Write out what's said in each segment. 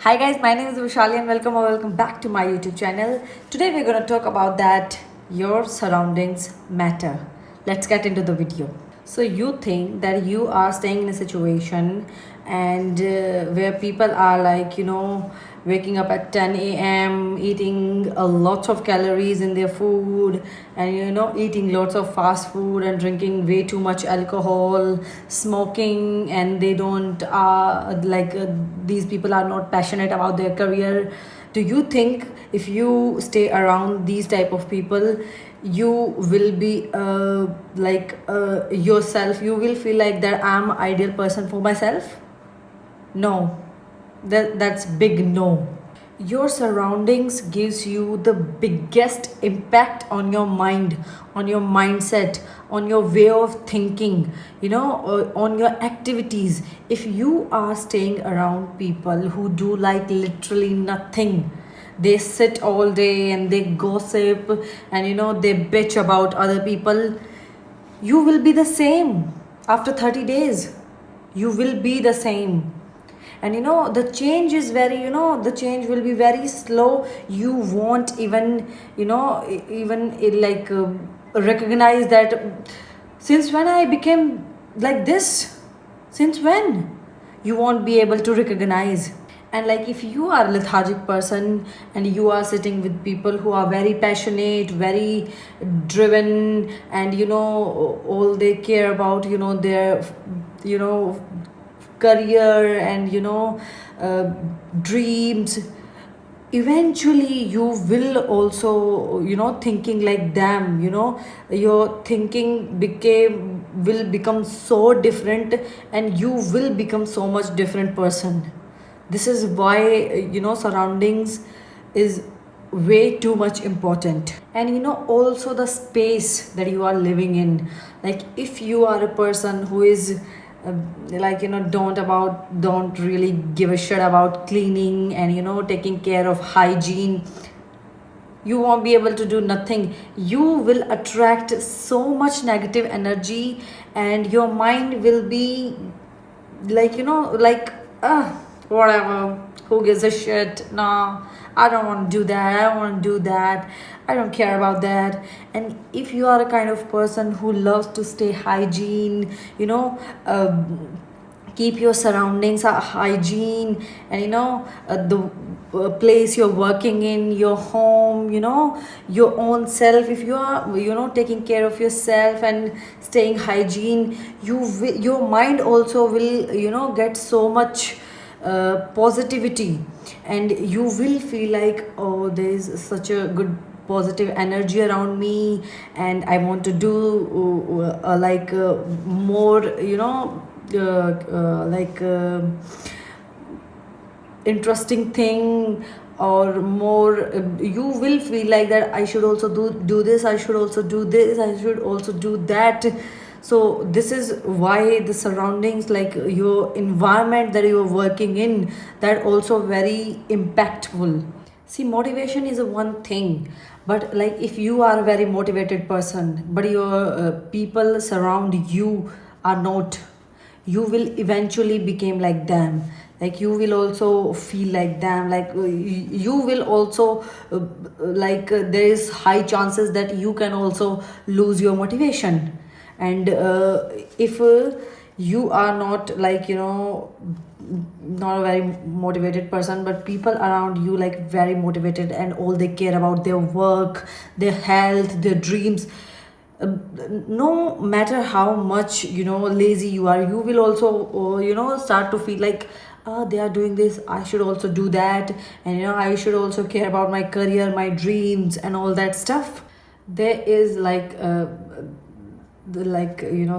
Hi guys, my name is Vishali and welcome back to my YouTube channel. Today we're going to talk about that your surroundings matter. Let's get into the video. So you think that you are staying in a situation and where people are waking up at 10 a.m, eating a lot of calories in their food, and eating lots of fast food and drinking way too much alcohol, smoking, and they don't these people are not passionate about their career. Do you think if you stay around these type of people, you will be yourself, you will feel like that I'm ideal person for myself? No, that's big no. Your surroundings gives you the biggest impact on your mind, on your mindset, on your way of thinking, on your activities. If you are staying around people who do like literally nothing, they sit all day and they gossip, and they bitch about other people, you will be the same after 30 days. You will be the same. And the change is very, the change will be very slow. You won't even recognize that since when I became like this, since when, you won't be able to recognize. And like if you are a lethargic person and you are sitting with people who are very passionate, very driven, and all they care about, their you know career and dreams, eventually you will also thinking like them. Your thinking became will become so different, and you will become so much different person. This is why surroundings is way too much important. And also the space that you are living in. Like if you are a person who is don't really give a shit about cleaning and taking care of hygiene, you won't be able to do nothing. You will attract so much negative energy, and your mind will be like whatever, who gives a shit? Nah, I don't want to do that, I don't want to do that, I don't care about that. And if you are a kind of person who loves to stay hygiene, keep your surroundings hygiene, and the place you're working in, your home, your own self, if you are taking care of yourself and staying hygiene, your mind also will get so much positivity, and you will feel like, oh, there is such a good positive energy around me, and I want to do more, like interesting thing, or more, you will feel like that I should also do this, I should also do this, I should also do that. So this is why the surroundings, like your environment that you are working in, that also very impactful. See, motivation is a one thing, but like if you are a very motivated person, but your people surround you are not, you will eventually become like them. Like you will also feel like them, like you will also there is high chances that you can also lose your motivation. And if you are not not a very motivated person, but people around you like very motivated, and all they care about their work, their health, their dreams, no matter how much lazy you are, you will also start to feel like, they are doing this, I should also do that, and I should also care about my career, my dreams, and all that stuff. There is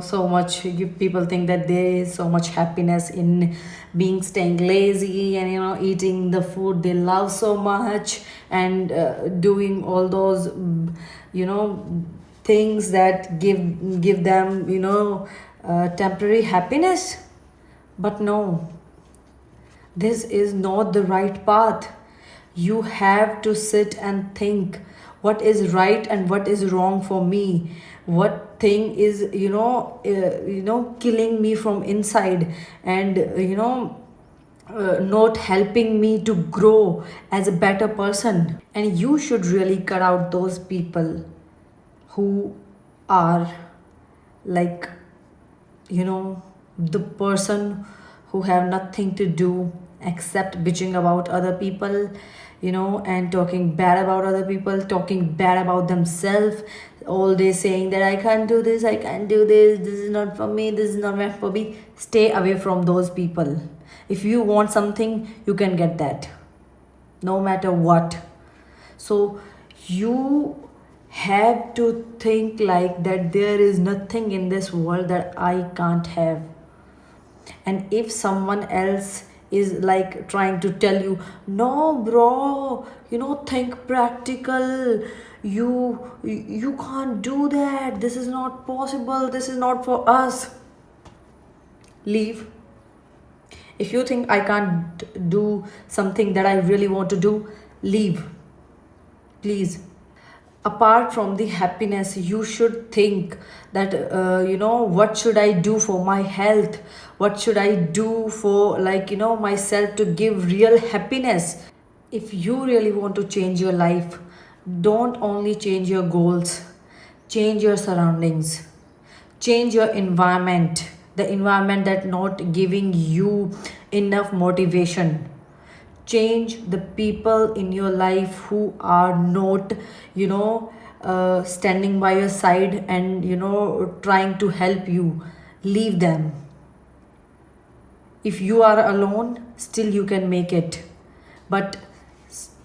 so much, people think that there is so much happiness in being staying lazy, and eating the food they love so much, and doing all those things that give them temporary happiness. But no, this is not the right path. You have to sit and think, what is right and what is wrong for me, what thing is killing me from inside, and not helping me to grow as a better person. And you should really cut out those people who are like, you know, the person who have nothing to do except bitching about other people, you know, and talking bad about other people, talking bad about themselves, all day saying that I can't do this, I can't do this is not for me, this is not meant for me. Stay away from those people. If you want something, you can get that no matter what. So you have to think like that there is nothing in this world that I can't have. And if someone else is like trying to tell you, no bro, you know, think practical, you can't do that, this is not possible, this is not for us, leave. If you think I can't do something that I really want to do, leave, please. Apart from the happiness, you should think that you know, what should I do for my health, what should I do for, like, you know, myself, to give real happiness. If you really want to change your life, don't only change your goals, change your surroundings, change your environment, the environment that not giving you enough motivation. Change the people in your life who are not, you know, standing by your side and, you know, trying to help you. Leave them. If you are alone, still you can make it, but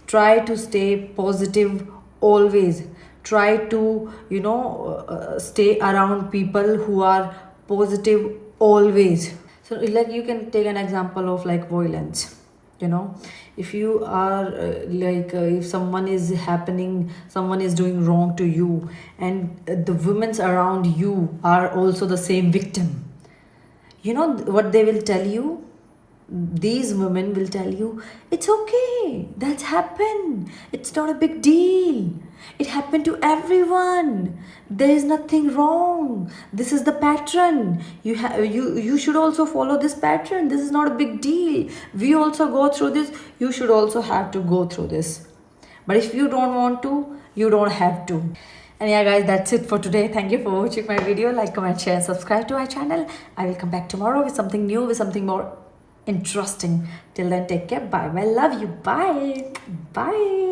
try to stay positive always. Try to, you know, stay around people who are positive always. So like, you can take an example of like violence, you know. If you are if someone is happening, someone is doing wrong to you, and the women's around you are also the same victim, you know what they will tell you? These women will tell you, it's okay, that's happened, it's not a big deal, it happened to everyone, there is nothing wrong, this is the pattern, you should also follow this pattern, this is not a big deal, we also go through this, you should also have to go through this. But if you don't want to, you don't have to. And yeah guys, that's it for today. Thank you for watching my video. Like, comment, share and subscribe to my channel. I will come back tomorrow with something new, with something more interesting. Till then, take care. Bye. I love you. Bye. Bye.